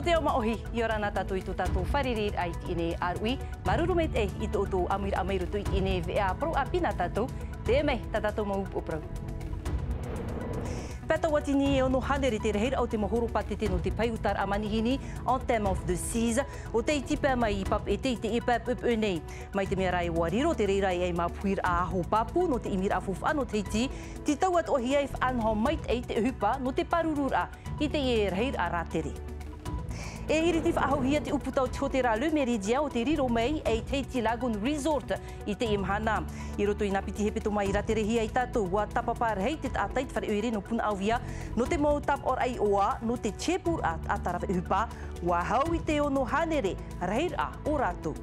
te o maohi, i ora nā tātou i tō tātou wharerir ai ti ine arui. Marurumeit i tō tō amairu tu i ine vea pro a pina tātou. Te mei, tā tātou mau o prau. Pēta watini e ono hanere te reheira au te mohoro pate te no te paiutar a manihini on time of the seas. O te itipa mai i pap e te pap nei. Mai te mea rai wariro te reirai ei mapuir a aho papu no te imir a fufu ano te iti. Ti tauat o hiai whanho mait ei te hupa no te parurura i te e reheira a ratere. E iriti whaahauhia te uputau te hotera Le Méridien o te riro mei e Teiti Lagoon Resort i te imhana. I roto i napiti hepeto mai i raterehia i tātou wa tapapar hei te tātait whare uere no puna awia no te mau tap or ai oa no te chepur at atarawe upa wa hau i te ono hanere reira o rātou.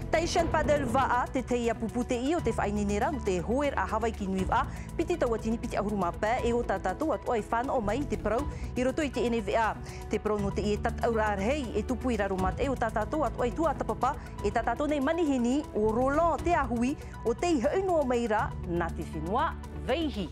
Taishan Padel Vaa te teia pupute i o te whaininera no te hoer a Hawaii ki Nui Vaa piti tauatini piti ahuruma pē e o tātātou at oi whāna o mai te prau i roto i te NVA. Te prau no te i e tataura hei e tupu i rarumat e o tātātou at oi tua tapapa e tātātou nei manihini o Roland te ahui o te i hauno o meira nā te whenua veihi.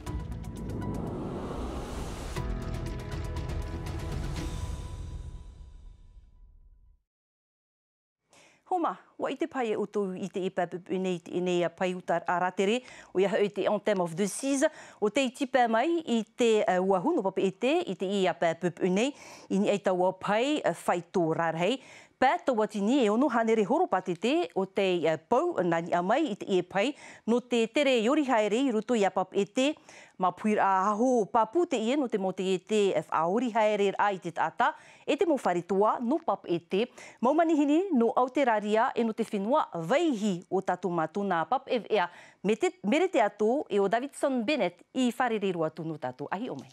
Homa, wa i te pai e utou i te ipapupu nei te nei a paiutar a ratere o ia hau te on time of the seas o te itipa mai i te uahu no papa e te i te i a papupu nei i ni eita ua pai whaitō rarhei. Pēta watini e ono hanere horopate te o te pau nani a mai i te e pai no te tere yori haere i ruto i a pap e te ma puir a aho papu te ie no te mo te e te whaori haere ai te tata e te mo wharitua no pap e te maumanihini no Aotearoa e no te whenua veihi o tatu matuna pap e ea mere te ato e o Davidson Bennett i wharerero atu no tatu ahi o mai.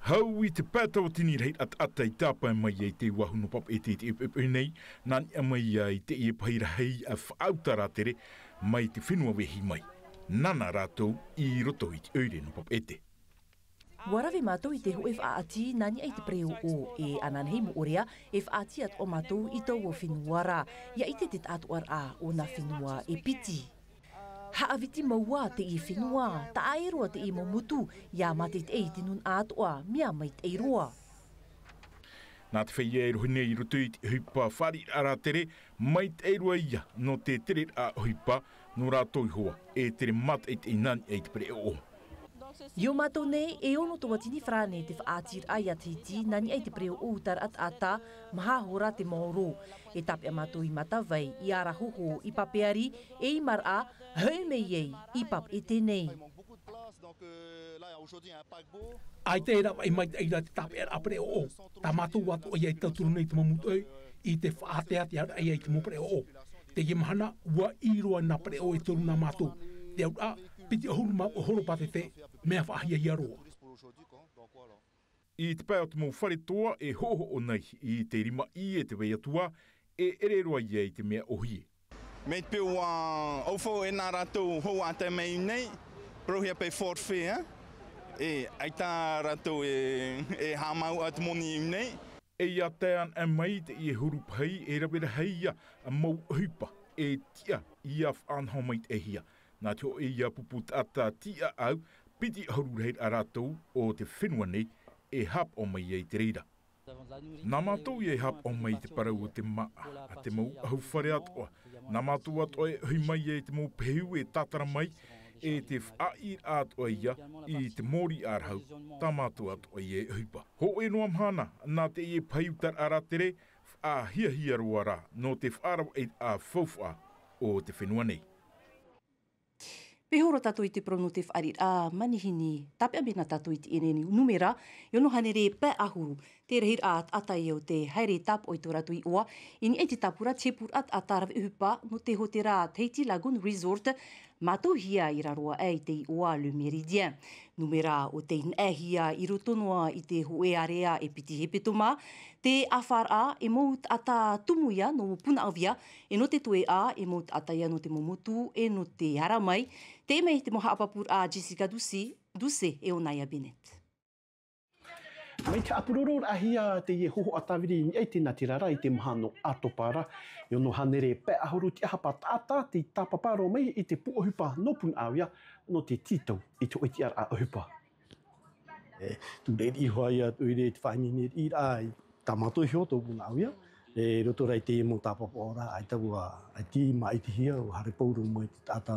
Hau i te pēta o tini reit at i tāpai mai i te wahuno pap e te nei, nani a mai i te e paira hei a whautara tere mai te whenua wehi mai. Nana rātou i roto i te eure no pap e te. Warawe mātou i te ho e whaati nani ai te preo o e ananhei mo orea e whaati at o mātou i tau o whenuara. Ia i te tātuar a o na whenua e piti. Haawiti maua te i whenua, ta airoa te i momutu, ia mate te ei tinun atoa, mea mai te eiroa. Nā te whai e rohi nei roto i te hupa whari ara tere, mai te eiroa ia no te tere a hupa no rātou i hoa, e tere mat e te inani e te pere o. Io mātou nei e ono tō watini whrāne te whaatir ai a titi nani ai te preo o utar at ata maha hora te maoro. E tape a mātou i matawai i ara hoho i papeari e i mara hau mei ei i pap e te nei. Ai te era mai mai te tape era preo o. Ta mātou watu ai te turu nei te mamutu i te whaatea te ara ai te mo preo o. Te ke mahana ua iroa na preo e turu na mātou. Te au a piti ahuruma o horopate te mea whaahia i aroa. I te pai o te mau wharetoa e hoho o nei i te rima i e te wei atua e ereroa i e te mea ohie. Mei te peo aufo e nā rātou hou a te mei nei, prohia pe forfea, e aita rātou e hāmau at moni i nei. E ia tean e mai te i e huru pai e rawera heia a mau hupa e tia i a whanhau mai te hia. Nā te o e ia puput ata tia au, piti haururheit a rātou o te whenua nei e hap o mai e te reira. Nā mātou e hap o mai te parau o te maa, a te mau au whare atoa. Nā mātou atoa e hui mai e te mau pehu e tatara mai, e te whair atoa ia i te mori arhau, tā mātou atoa e hupa. Ho e noam hana, nā te e paiutar a ratere, a hia roa rā, no te whaarau e a whauwha o te whenua nei. Pehoro tātou i te prono te wharir a manihini, tape abina tātou i te eneni numera, i ono hanere pē ahuru, te rehir a atai o te haere tap o i tō ratu i oa, i ni e te tapura tepur at atarawe uhupa no te hotera Teiti Lagoon Resort, mātou hia i raroa e i te i oa Le Méridien. Numera o te inahia i rotonoa i te hoearea e piti hepetoma, te awhara e maut ata tumuia no puna awia, e no te toe a e maut ataia no te momotu e no te haramai, te mei te moha apapur a Jessica Duse e o Naya Bennett. Mai te apuroro ahia te ie hoho atawiri ni ei tēnā te rara i te maha no atopa ra. I ono hanere pē ahuru te ahapa tātā te tāpaparo mai i te puohupa no pun awia no te titau i te oitiara a ahupa. Tu reiri hoa ia tu ire te whaimine i rai tamato hio tō puna awia. E roto rai te mo tāpapa ora, ai taua, ai ti mai te hia, o hare pauru mo i te tata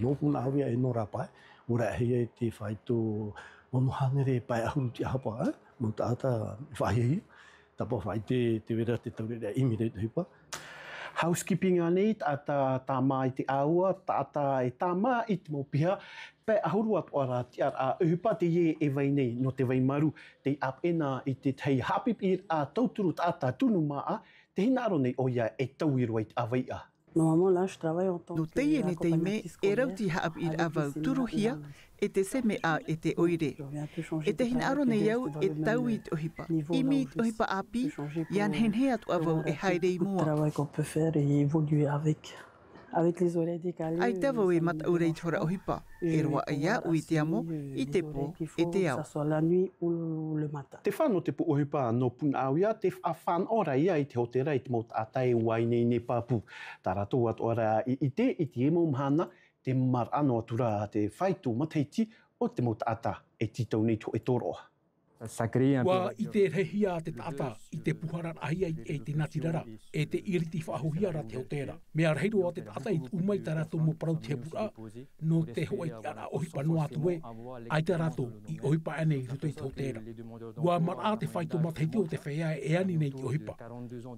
no puna awia e no rapai. Ora hea e te whaito ono hanere pai ahuru ti ahapa, mo tata whahia. Tapa whai te wera te taurea imi rei tuhipa. Housekeeping anei, tata tā mai te aua, tata e tā maa i te mopiha, pai ahuru atu ara ti a uhupa te ie e vai nei no te vai maru, te apena i te tei hapip i a tauturu tata tunu maa, te hinaro nei o ia e tauiroa i te awai a. No teie ne teime, e rauti haap ir avau turuhia, e te seme a e te oire. E te hinaro nei au e tau i te ohipa. Imi i te ohipa api, ian henhe atu avau e haere i mua. Ai tawau e mataurei tora ohipa, e roa ia ui te amo, i te po, e te au. Te whano te pu ohipa no puna au ia, te whan ora ia i te hotera i te mot atai waine ne papu. Tā rato atu ora i te emo mhana, te mar ano atura te whaitu mateiti o te mot ata e titau nei to e toroa. Wa i te rehia te tata, i te puharan ahia e te natirara, e te iriti whahuhia ra te hotera. Mea reiru o te tata i umai tā rato mo parau te pura, no te hoa i te ara ohipa no atu e, ai tā rato i ohipa ane i ruto i te hotera. Wa mara te whaito mateiti o te whaia e ani nei te ohipa.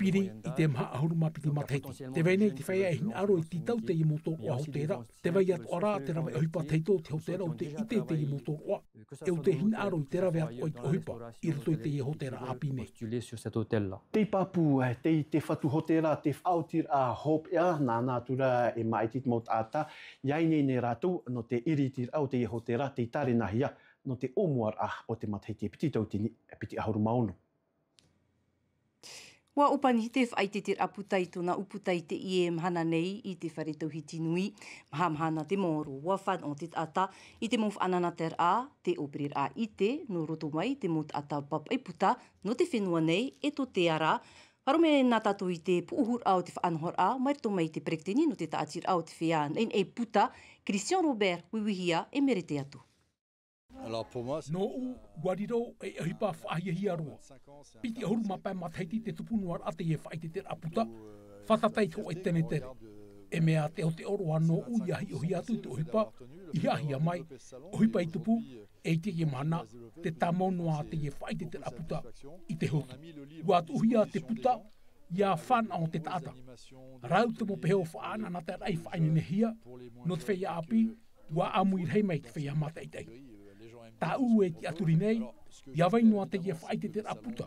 Piri i te maha ahuru mapiti mateiti. Te wei nei te whaia e hin aro i titau te i moto o hotera, te wei atu ara te rawe ohipa teito te hotera o te ite te i moto o. E o te hin aro i te rawe atu o i te ohipa, i ruto i te i hotera api nei. Te papu, te whatu hotera, te whautir a hop ea, nā nātura e maitit mot ata, iai nei ne rātou no te iritir au te i hotera, te tare nahia, no te omuar a o te matahiti e piti tautini, e piti ahuru maono. Wa upani te whaitetir aputai tōna uputai te ie mhana nei i te wharetauhiti nui, mahamhana te mōro wawhan o te tata, i te mōwh anana ter a, te operir a i te, no roto mai te mōt ata papai puta, no te whenua nei, e to te ara, Parome nā tātou i te puuhur au te whaanhor a, mai tō mai te prektini no te taatir au te whian, en e puta, Christian Robert wiwihia e merete atu. No u wariro e ahipa whaahia roa. Piti ahuru mapai mataiti te tupunuar ate e whaite te aputa, whatatai ko e tene tere. E mea te o te oroa no u iahi ohi atu te ohipa, iahia mai, ohipa i tupu, e te e mana, te tamonoa te e whaite te aputa i te hotu. Wat uhia te puta, ia whan au te tata. Rau te mo peheo whaana na te rai whaine nehia, no te whea api, wa amuir hei mai te whea mataitei. Tā u e ki aturi nei, ia wainoa te ie whaite te aputa.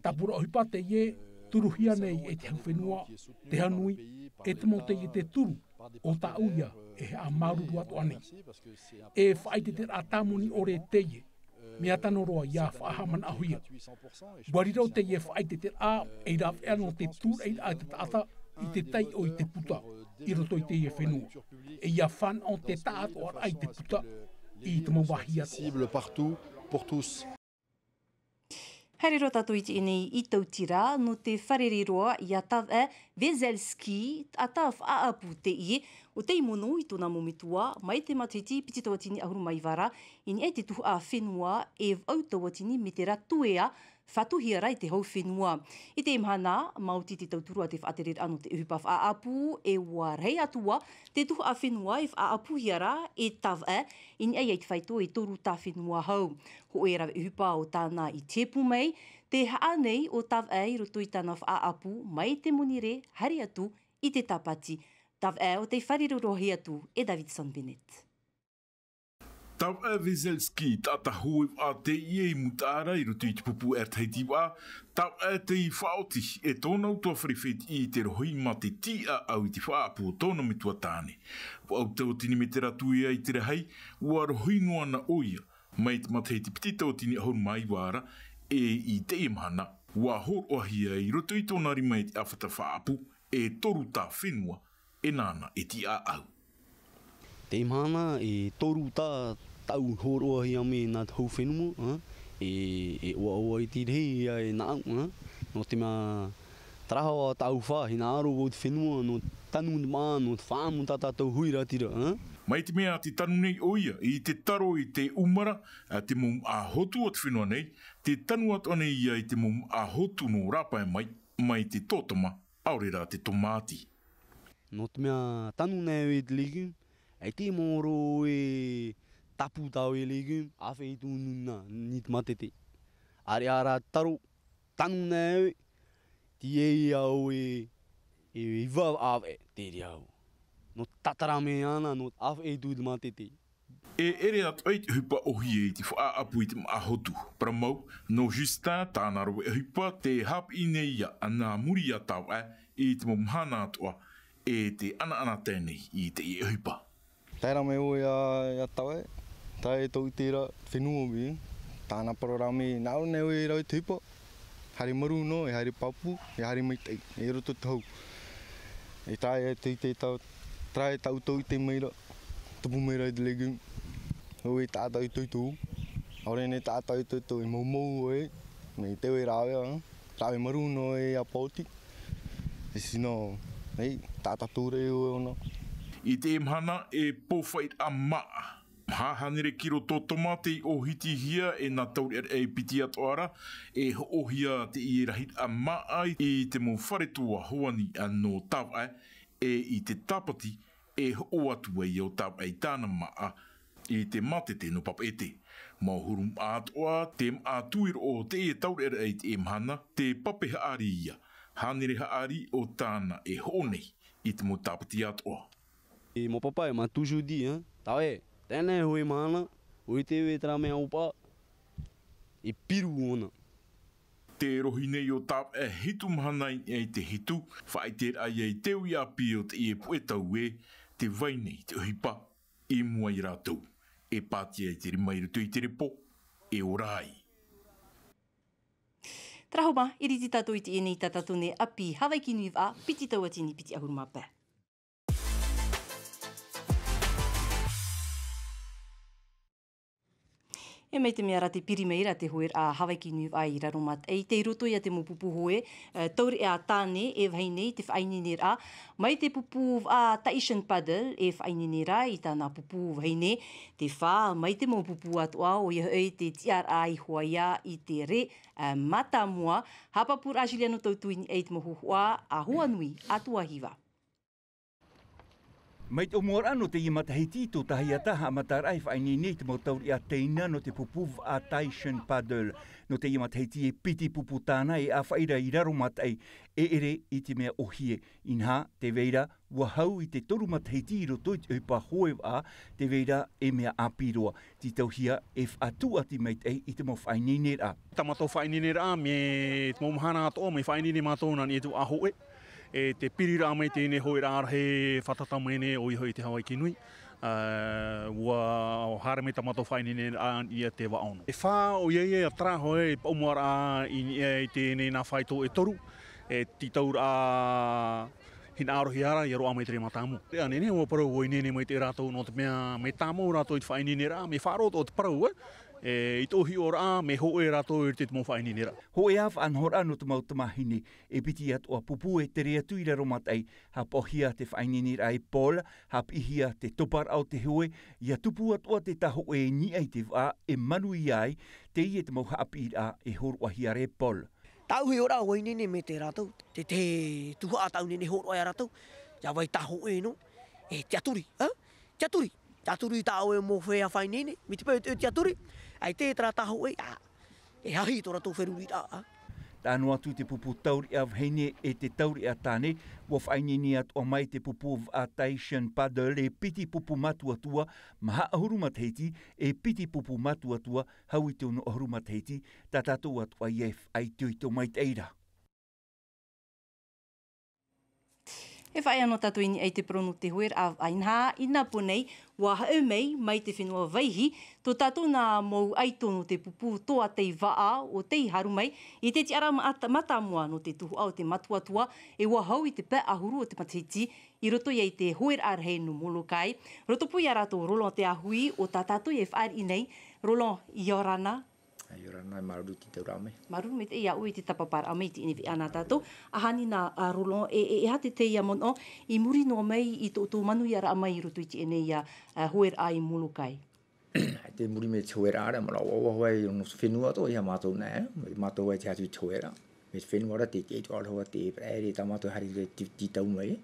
Tā pura ohipa te ie turuhia nei e te hauwhenua, te hanui, e te mo te ie te turu o tā uia e a maruru atu ane. E whaite te atamuni ore te ie, mea tanoroa ia whaahaman ahuia. Warirau te ie whaite te a, e raf eano te tūr e a te tata i te tei o i te puta, i roto i te ie whenua. E ia whan o te tāto ar ai te puta, i te mawahia cible partout pour tous. Heri ro tātou iti inei i tautira no te whareriroa i a tawe Vezelski a taw aapu te i o te imono i tōna momitua mai te matiti piti tawatini ahuru mai wara ini e te tuhu a whenua e au tawatini me te ratuea whatuhia rai te hau whenua. I te imhana, mauti te tauturua te whaaterir ano te uhipa whaapu e ua rei atua te tuhu a whenua e whaapu hiara e tawe ini ei te whaito e toru tā whenua hau. Ho e rawe uhipa o tāna i tepu mei, te haanei o tawe i roto i tāna whaapu mai te monire hari atu i te tāpati. Tawe o te wharirorohi atu e Davidson Bennett. Tau e Vezelski tata hui a te ie mutara i roto i te pupu taiti wā. Tau e te i whaoti e tōnau tua whariwhet i te rohi ma te tia au i te whaapu o tōna me tua tāne. Po au tau tini me te ratuia i te rehei, ua rohi noa na oia. Mai te mateiti piti tau tini ahuru mai wāra e i te imhana. Ua hor ohia i roto i tōna rima i te awhata whaapu e toru tā whenua e nāna e tia au. Te imhana e toru tā tau horoa hi ame nā te hau whenua, e oa i te rei e nāu, no te mea trahawa tau wha, hi nā aro o te whenua, no tanu ni maa, no te whaamu tā tātou hui ratira. Mai te mea te tanu nei o ia, i te taro i te umara, te mum a hotu at whenua nei, te tanu at one ia i te mum a hotu no rapa e mai te tōtama, aurera te tomāti. No te mea tanu nei e te legume, ai te moro e tapu tau e legume, awhi i tūnuna, ni te matete. Are ara taro, tanu nei, ti e au e iwa awe, te riau. No tatarame ana, no awhi i tū te matete. E ere atu ai te hupa ohi e te whaapu i te maahotu. Pramau, no Justin, tāna roe e hupa, te hap i nei ia ana muri a tau e te momhana atua e te ana tēnei i te i e hupa. Tēra me o ia tau e, tai e tau i tēra whenua mi, tāna parorame nāo neo e rau te hupa. Hari maru no, e hari papu, e hari maitei, e roto tau. E tai e te tau, trai e tau tau i te meira, tupu meira i te legume. O e tātau i tui, aure ne tātau i tui, mau e, me teo e rawe maru no e a pauti. E sino, ei, tātatūre e o no. I te emhana e pōwhait a maa. Hahanere kiro tō tomate o hiti hia e nā tauri e piti atoara e ohia te i rahit a maa i te mo wharetua hoani no tawai e i te tāpati e o atua i o tawai tāna maa i te matete no papete. Mā hurum atoa te atuir o te e tauri e te emhana te pape haari ia. Hanere haari o tāna e honei i te mo tāpati atoa. E mo papai, ma toujours di, tawe, tēnei hoi mana, hoi te wetra mea opa, e piru ona. Te rohi nei o tāp e hitu mahanai e te hitu, whai te ai e teo i api o te e puetau e, te wainei te uhipa, e mua i rātou, e pātia i te rimairu tui te repo, e orai. Trahoma, iri te tātou i te enei tātatone api Hawaii ki nui wā, piti tau atini piti ahuruma pē. E mei te mea rate piri meira te hoer a Hawaii ki nui wā i raromat. E te roto ia te mopupu hoe, tauri e a tāne e whainei te whainene rā. Mai te pupu a Taishan Paddle e whainene rā i tāna pupu whaine. Te whā, mai te mopupu atua o ia hei te tiara i hoa ia i te re matamua. Hapapur Asiliano tautuini e te mohuhua a huanui atua hiwa. Mai te omora no te imatahiti tō tahi ataha matarai whainene te mautauri a teina no te pupuv a Taishan Paddle. No te imatahiti e piti pupu tāna e a whaira i raro matai e ere i te mea ohie. Inha te veira wahau i te toru matahiti i roto i te upa hoe a te veira e mea apiroa. Ti tauhia e whatu ati maitei i te mo whainene rā. Tamato whainene rā me te momhana ato me whainene mātona ni e tu ahoe. E te pirira mai tēne hoi rā he whatata mene o i hoi te Hawaii ki nui. Ua hare me tamato whainene ia te waono. E whā o iei a tra hoi e paumoara i tēne nā whaito e toru. E titau rā hina arohi ara i aroa mai tere matamu. Ea nene ua parau hoi nene mai te rātou no te mea me tāmau rātou i te whainene rā. Me whārot o te parau e tohi o rā me hoe rātou i te mo whainene rā. Hoe av anhora no te mautamahine e piti atua pupu e te rea tuira romatai ha pohia te whainene rā e pola, ha pihia te topar au te hoe, ia tupu atua te taho e ni ai te wā e manu i ai, te i e te mauha api rā e horwahia re pola. Tau he ora hoi nene me te rātou, te tuha a tau nene horwai a rātou, ia vai taho e no, e te aturi, te aturi tau e mo whea whainene, mi te pau te aturi, ai te tra taho e hahi tō rātou wheruri rā. Tānu atu te pupu tauri a vheine e te tauri a tāne, wa whainene atua mai te pupu a Taishan Paddle e piti pupu matuatua, maha ahurumatheiti e piti pupu matuatua, hau i te ono ahurumatheiti, tā tātou atua ief ai tui tō mai teira. E whai anō tatuini ei te prono te huer a ainha, ina ponei, wa hau mei mai te whenua vaihi, tō tātou nā mou aitono te pupu toa tei waa o tei haru mai, i te tiara matamua no te tuhu au te matuatua, e wa hau i te pē ahuru o te matiti, i roto iei te huer arhei no molokai, roto pui a rātou rolon te ahui o tā tātou e whaari inei, rolon i orana. Ai ora nai maru ti te rame. Maru me te ia ui te tapapara me te iniwi ana tātou. Ahani na Rolon, e hate te ia mono, I muri no mai I tō manu ia ra mai rutu I te ene ia hoer ai mulukai. Te muri me te hoera ara, mara o hoi no whenua to ia mātou nē, mātou ai te hatu te hoera. Me te whenua ara te te toa hoa te praere ta mātou hari te tau mai.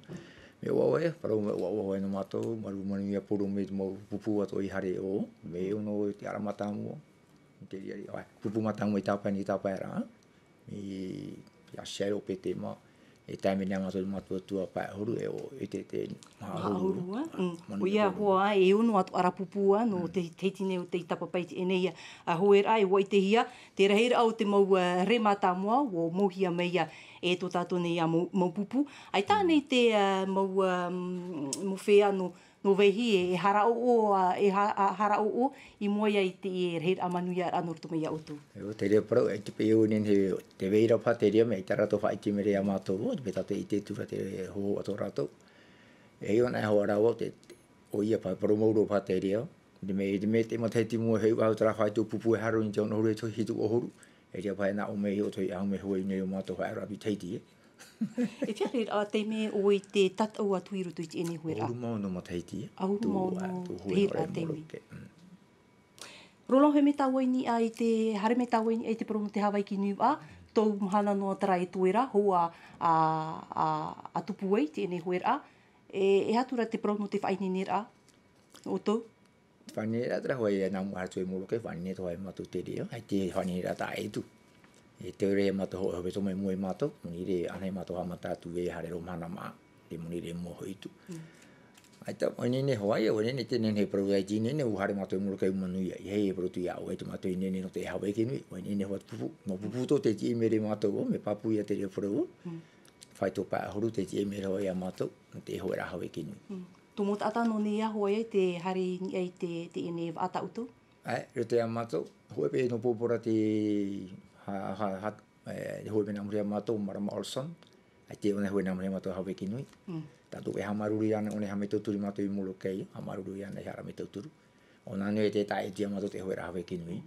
Me o e, parau me o hoi no mātou, maru manu ia poro me te mau pupu ato I hare o, me ono te ara matamu. Te ria ria, pupu matamu I tāpai ni tāpai ara. Me ia share o pe te ma. E taime nea mātou tua pai horu e o e te mahahurua. O ia hoa e ono atu arapupua no te tine o te tapapai te enei a hoera e wai te hia. Te rahira au te mau remata moa o mohia meia e tō tātou nei a mau pupu. Ai tānei te mau whea no vehi e hara o I moa ia I te e rehira amanu ia anorto mea utu. Te rea parau, e te peo nen he te veira pa te rea me I te rato whai te mere a mātou, te peta te I te tura te ho ato rato. E heo nei hoa rau te o ia pa paru mauro pa te rea. Te me te matahiti mua heu au tara whai tō pupu e haro I te ono hore to hitu o horu. E rea pa e na o me heo toi au me hoi nei o mātou whai rabi teiti e. E tia rera te me o I te tatau atu I rutu I te ene huera. Ahuru mau no matahiti e. Ahuru mau no rera te me. Rolon he me tāwaini a I te hare me tāwaini a I te prono te Hawaii ki Niu a, tau mahana no tara e tuera, hoa a tupu ei te ene huera. E hatura te prono te whainenera o tau? Whainenera tera hoa e nāmu haratu e molo kei whainenera hoa e matu te rea, ai te whainenera tā e tu. E te ore e matu hoa hope tome mua e matu, muni re anai matu hama tātu e hare ro mana maa, te muni re moho I tu. Ai ta nene hoa e nene te nene he paru ai ti nene u hare matu e molo kei umanu ia, I hei e paru tu ia o e te matu I nene no te hawa e kenui, o nene hoa pupu, ma pupu to te ti mere matu o, me papu ia te rea paru o, whai tō pā horu te ti mere hoa ia matu, te hoa ra hawa e kenui. Tō mo tata no ne ia hoa e te hare ni ai te ene ata utu? Ai, ro te a matu, hoa pe no pōpora te hoi mena muri a mātou marama Olson, ai te one hoi na muri a mātou hawe ki nui. Tātou e hamaruri ana one ha me tauturi mātou I molo kei, hamaruri ana I hara me tauturu. O nā nui e te tae tia mātou te hoi ra hawe ki nui.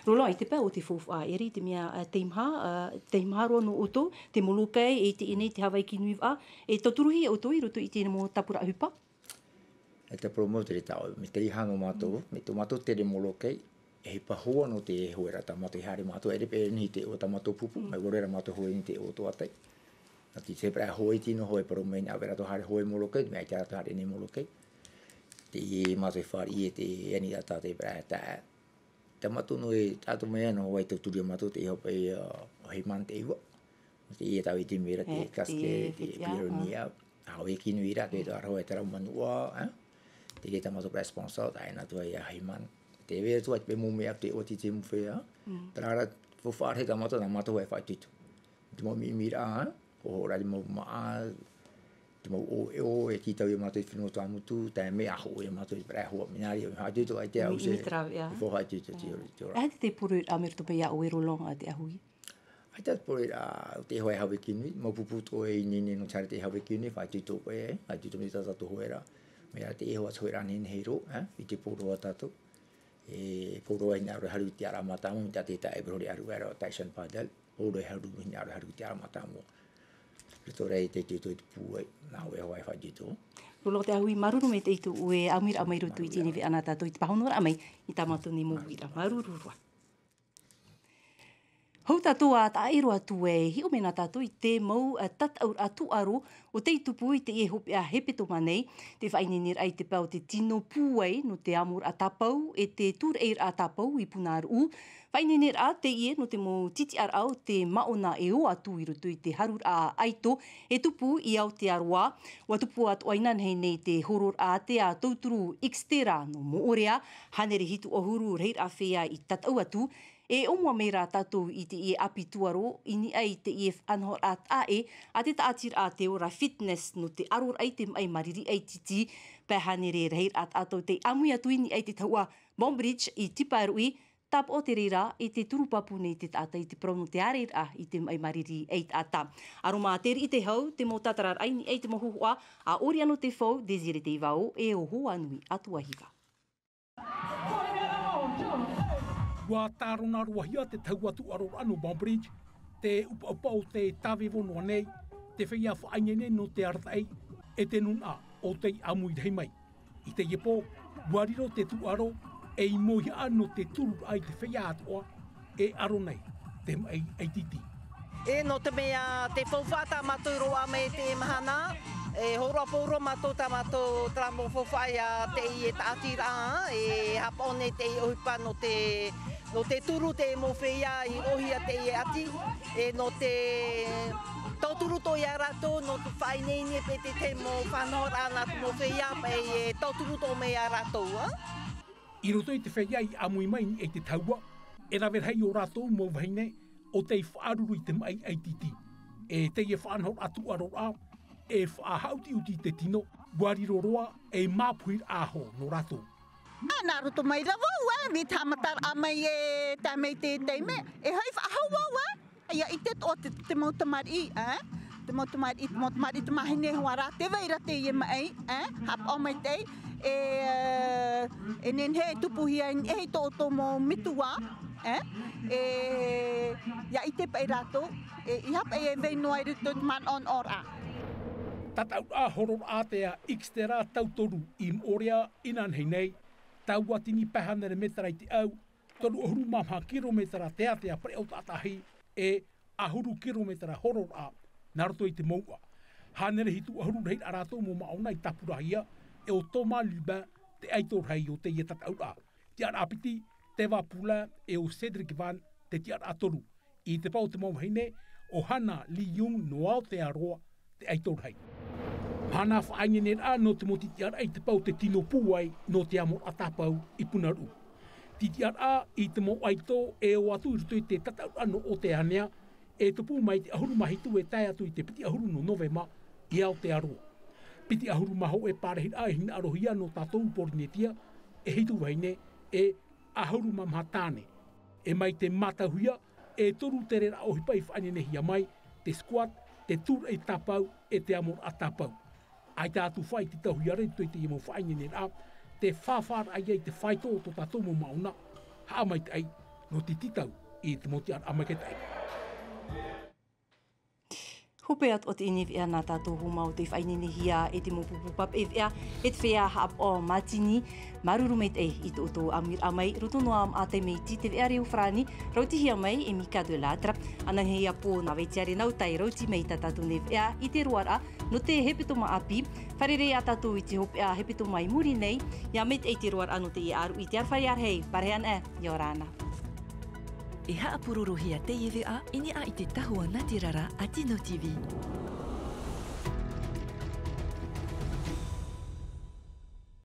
Rola, I te pēo te whowha eri, te mea teimha roa no oto, te molo kei e te ene te Hawaii ki nui a, e tauturuhi e oto I roto I te mo tapura hupa? E te promote re tau, me te iha no mātou, me tō mātou te re molo kei, e he pahoa no te hoera ta mātou I hare mātou, e repe ni te o ta mātou pupu, mai gorera mātou hoi ni te o tō atai. Ati te prea hoi tino hoi paro mei nā vera to hare hoi molo kei, me ai te rato hare ni molo kei. Te mātou whari e te eni ata te prea tā. Te mātou no e tātou mea no hoi te turi o mātou te hopa e hei man te iwa. Te e tau I te mera, te kaske, te pironia, hau e kinu ira, te tā hoi te rau manua, te re ta mātou prea sponsor, tā e nā tua I a hei man. Te vea tua te mume ap te oti te muwhea. Tarara, whawhare ta mātou, nā mātou e whaititu. Te mau mimira, o hora te mau maa, te mau o e ki tau I mātou I whenua tō amutu, te me aho e mātou I prea hoa minari, o haititu ai te au se, I who haititu te ora. Ai te puru a merto pe ia o e rolong a te ahui? Ai te puru a te hoa e hawe kinui, mau pupu tō e nini no tare te hawe kinui, haititu pe e, haititu me tātou hoera. Mea te e hoa tōera nene heiro, I te puru a tātou. E poro ai nā haru te ara matamu, ta te tae brori aru era Tyson Padel, poro e haru ni nā haru te ara matamu. Rito rei te te te pūai, nā ue hoa e whajito. Rolo te ahui maruru me te itu ue amira amai rutu I tēne ve ana tātou I te pahonora amai I tā mātou ni mōwira. Marururua. Hau tātou a tāero atu e hio mena tātou I te mau tataur atu aro o te itupu I te e hope a hepeto manei, te whainenir ai te pau te tino pūai no te amur a tāpau e te tūreir a tāpau I punaru u. Whainenir a te ie no te mo titi ar au te maona e o atu I rutu I te harur a aito e tupu I au te aroa. Wa tupu atu ainan hei nei te horor a te a tauturu Xtera no moorea, hanere hitu ohuru reir a whea I tatau atu. E omua meira tātou I te ie api tuaro, ini ai te ie anhor at ae, a te taatir a te ora fitness no te aror ai te mai mariri ai titi, pēhanere reir at ato te amui atu ini ai te taua Bombridge I Tipaerui, tap o te reira I te turupapu nei te tata I te prono te areir a I te mai mariri ai tata. Aroma teri I te hau, te mo tatarar aini ai te mohuhua, a ori ano te fau, Desire te Ivao, e o hoa anui atu ahiva. Wa tarona ruahia te tau atu aro anu Bombridge, te upa o te tawe wono anei, te whaia whaangene no te artai, e te nuna o te amui rei mai. I te iepo, wariro te tu aro, e i mohi ano te turu ai te whaia atoa, e aro nei, te mai ai titi. E no te mea te whauwhata mātou roa me te mahana, e hora pōro mātou ta mātou tramo whauwhaia te i e tātira, e hapone te i ohipa no te turu te mowhia i ohia te i ati, e no te tauturu to i arato, no te whainene pe te te mo whanor ana te mowhia, e tauturu to me arato. I roto i te whaia i amui mai e te taua, e rawerhei o rato mo whaine, o te whaaruru i te mai ai titi. E te i whanhor atu arora, e whaahauti uti te tino, wariro roa e māpuir aho no rato. Nā roto mai rawa ua, mi tāmatar a mai e tā mei te teime, e hei whaahaua ua. Ia i te o te mautamari, te mautamari te mahine hoa rā, te weira te i mai, hap o mai te, e nen he tupuhia, e hei tō mō mitua, ia i te pai rātou, i hap e veinoa i rito man on ora. Tatau a horor a tea ikstera tautoru i morea inan hei nei, tau watini pahanere metara i te au, toru ahuru mamha kilometera tea pre o tatahi, e ahuru kilometera horor a, naroto i te moua. Hanere hitu ahuru rei arato mo maona i tapurahia, e o toma liba te aitor hei o te ia tatau a. Te ara apiti, te wapula e o Cedric Van te tiara atoru. I te pau te mauheine o hana li yung noao te aroa te aitor hei. Hana whaangene a no te moti tiara ai te pau te tino puai no te amo atapau i punaru. Ti tiara a i te mo aito e o atu i te tatau ano o te hanea e te pū mai te ahuru mahitu e tai atu i te piti ahuru no novema i ao te aroa. Piti ahuru maho e pārehir a hina arohia no tātou porinetia e hitu waine e ahuru mamhatane. E mai te matahuia e toru te rera ohipai whaanene hia mai te squat, te tur e tapau e te amor atapau. Ai tātu whai te tahuiare toi te imo whaanene rā, te whawhara ai te whaito o tātou mo mauna, haa mai te ai no te titau i te moti ar amaketai. Hupeat o te iniv ea nā tātou humau te whainene hia e te mopupupap e ea e te whea haap o matini maruru meit e i te oto amir amai roto noa am a te meiti te wea reo whrani rauti hia mai e mika de latra anang hea pō na weitiare nau tai rauti mei tā tātou nev ea i te ruara no te hepitoma api wharere a tātou i te hop ea hepitoma i muri nei ia meit e te ruara no te i aru i te arwhai ar hei parehan e Yorana. E haapururu hia te iwi a ini a i te tahua Natirara a Tino TV.